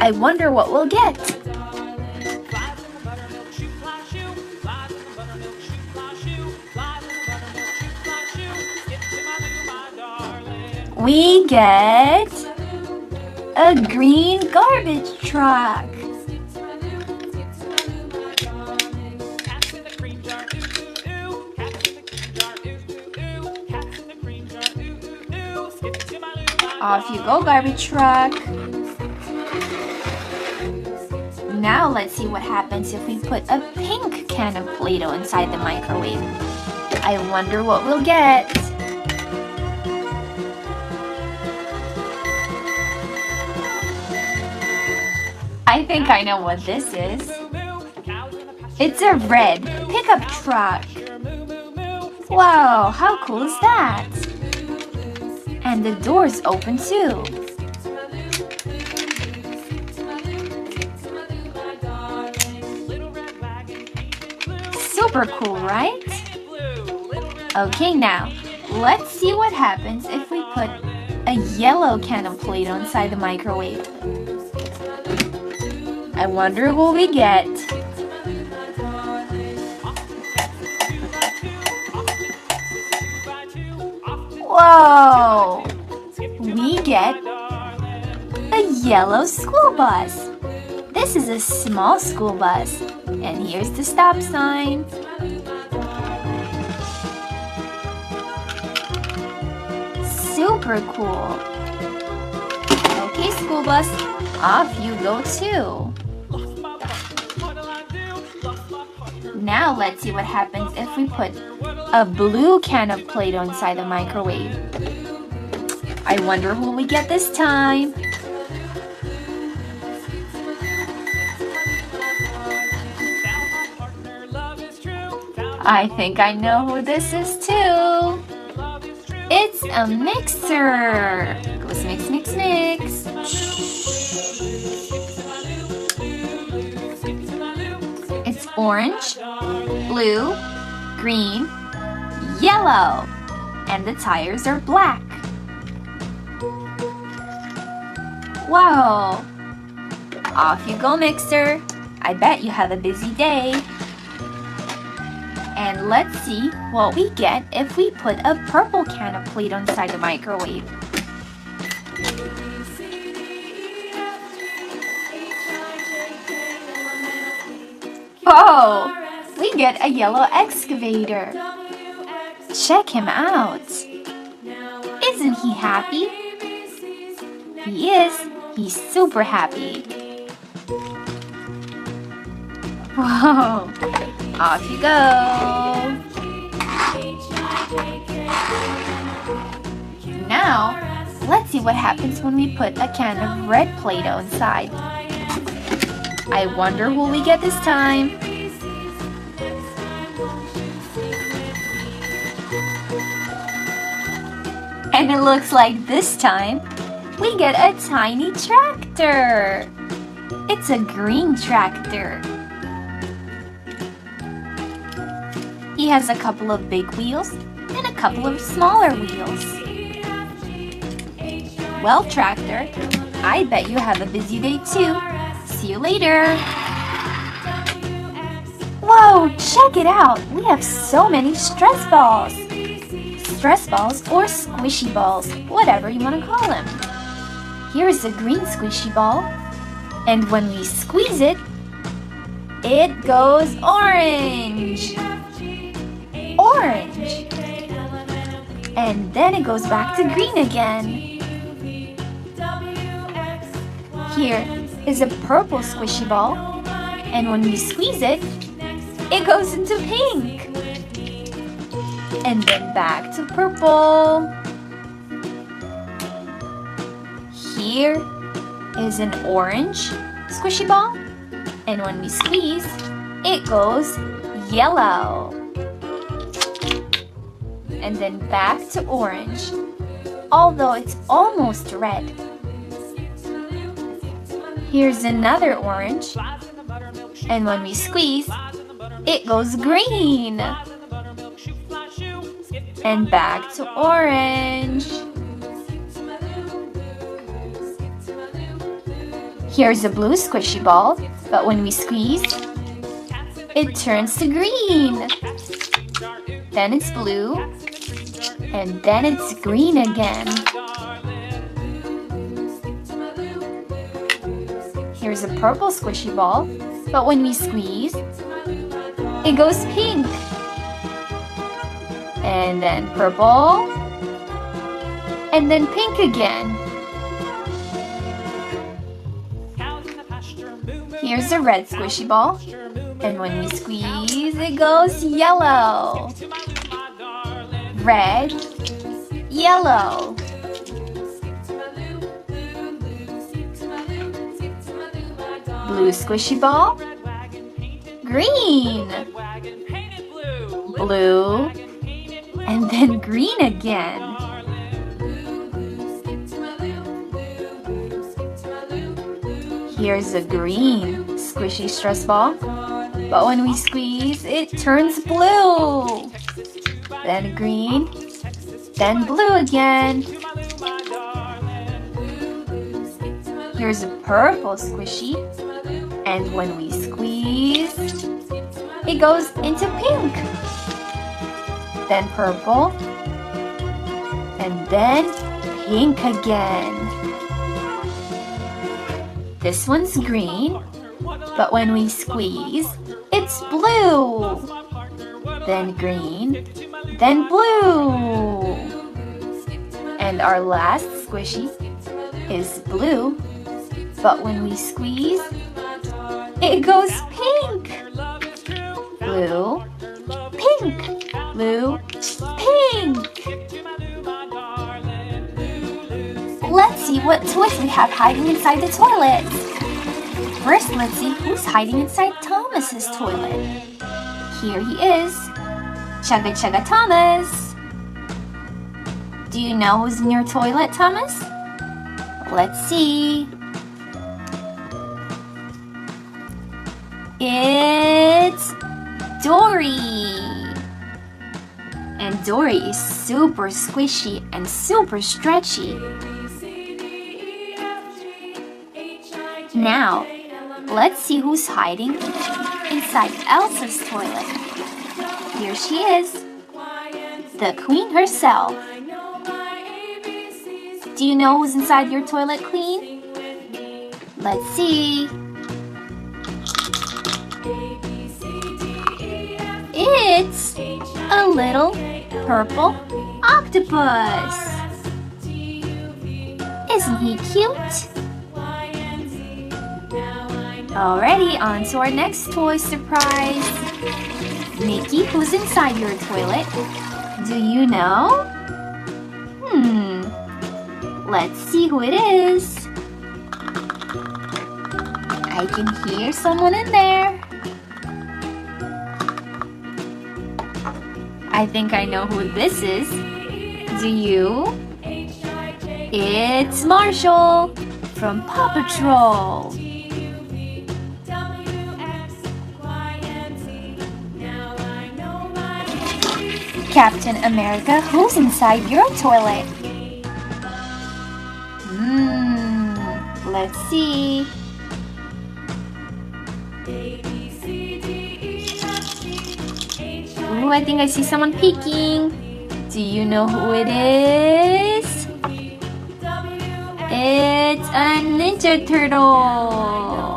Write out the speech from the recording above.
I wonder what we'll get. We get a green garbage truck. Off you go, garbage truck. Now let's see what happens if we put a pink can of Play-Doh inside the microwave. I wonder what we'll get. I think I know what this is. It's a red pickup truck. Wow, how cool is that? And the door's open too. Super cool, right? Okay, now let's see what happens if we put a yellow can of Play-Doh inside the microwave. I wonder what we get. Whoa! We get a yellow school bus. This is a small school bus. And here's the stop sign. Super cool. Okay, school bus, off you go too. Now let's see what happens if we put a blue can of Play-Doh inside the microwave. I wonder who we get this time. I think I know who this is too. It's a mixer. Goes mix, mix, mix. It's orange, blue, green, yellow, and the tires are black. Wow! Off you go, mixer. I bet you have a busy day. And let's see what we get if we put a purple can of Play-Doh inside the microwave. Whoa! We get a yellow excavator. Check him out. Isn't he happy? He is. He's super happy. Whoa! Off you go. Now, let's see what happens when we put a can of red Play-Doh inside. I wonder who we get this time. And it looks like this time, we get a tiny tractor. It's a green tractor. He has a couple of big wheels and a couple of smaller wheels. Well, tractor, I bet you have a busy day too. See you later. Whoa, check it out. We have so many stress balls. Stress balls or squishy balls, whatever you want to call them. Here's a green squishy ball. And when we squeeze it, it goes orange. Orange. And then it goes back to green again. Here is a purple squishy ball. And when we squeeze it, it goes into pink. And then back to purple. Here is an orange squishy ball. And when we squeeze, it goes yellow. And then back to orange, although it's almost red. Here's another orange. And when we squeeze, it goes green. And back to orange. Here's a blue squishy ball, but when we squeeze, it turns to green. Then it's blue, and then it's green again. Here's a purple squishy ball, but when we squeeze, it goes pink. And then purple, and then pink again. Here's a red squishy ball, and when we squeeze, it goes yellow. Red, yellow. Blue squishy ball, green. Blue, and then green again. Here's a green squishy stress ball, but when we squeeze, it turns blue. Then green, then blue again. Here's a purple squishy, and when we squeeze, it goes into pink. Then purple, and then pink again. This one's green, but when we squeeze, it's blue. Then green, then blue. And our last squishy is blue, but when we squeeze, it goes pink. Blue, pink, blue, pink. Let's see what toys we have hiding inside the toilet. First, let's see who's hiding inside Thomas's toilet. Here he is. Chugga Chugga Thomas. Do you know who's in your toilet, Thomas? Let's see. It's Dory. And Dory is super squishy and super stretchy. Now, let's see who's hiding inside Elsa's toilet. Here she is, the Queen herself. Do you know who's inside your toilet, Queen? Let's see. It's a little purple octopus. Isn't he cute? Alrighty, on to our next toy surprise. Mickey, who's inside your toilet? Do you know? Let's see who it is. I can hear someone in there. I think I know who this is. Do you? It's Marshall from Paw Patrol. Captain America, who's inside your toilet? Let's see. Ooh, I think I see someone peeking. Do you know who it is? It's a Ninja Turtle.